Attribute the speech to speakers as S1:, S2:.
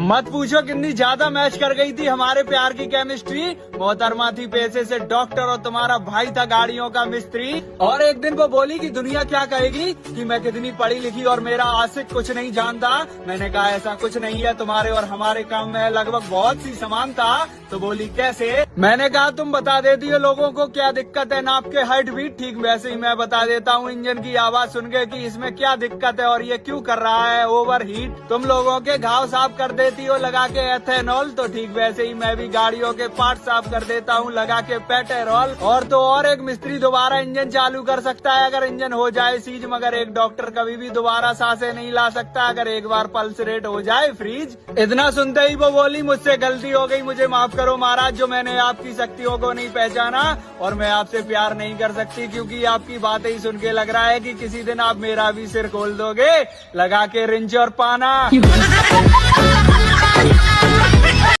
S1: मत पूछो कितनी ज्यादा मैच कर गई थी हमारे प्यार की केमिस्ट्री। मोहतरमा थी पैसे से डॉक्टर और तुम्हारा भाई था गाड़ियों का मिस्त्री। और एक दिन वो बोली कि दुनिया क्या कहेगी कि मैं कितनी पढ़ी लिखी और मेरा आशिक कुछ नहीं जानता। मैंने कहा ऐसा कुछ नहीं है, तुम्हारे और हमारे काम में लगभग बहुत सी समानता। तो बोली कैसे? मैंने कहा तुम बता देती हो लोगों को क्या दिक्कत है नाप के हार्ट बीट, ठीक वैसे ही मैं बता देता हूँ इंजन की आवाज सुन के कि इसमें क्या दिक्कत है और ये क्यों कर रहा है ओवर हीट। तुम लोगों के घाव साफ कर देती हो लगा के एथेनॉल, तो ठीक वैसे ही मैं भी गाड़ियों के पार्ट साफ कर देता हूँ लगा के पेट्रोल। और तो और एक मिस्त्री दोबारा इंजन चालू कर सकता है अगर इंजन हो जाए सीज, मगर एक डॉक्टर कभी भी दोबारा सांसें नहीं ला सकता अगर एक बार पल्स रेट हो जाए फ्रीज। इतना सुनते ही वो बोली मुझसे गलती हो गई, मुझे माफ करो महाराज जो मैंने आपकी शक्तियों को नहीं पहचाना और मैं आपसे प्यार नहीं कर सकती क्योंकि आपकी बातें ही सुन के लग रहा है कि किसी दिन आप मेरा भी सिर खोल दोगे लगा के रिंच और पाना।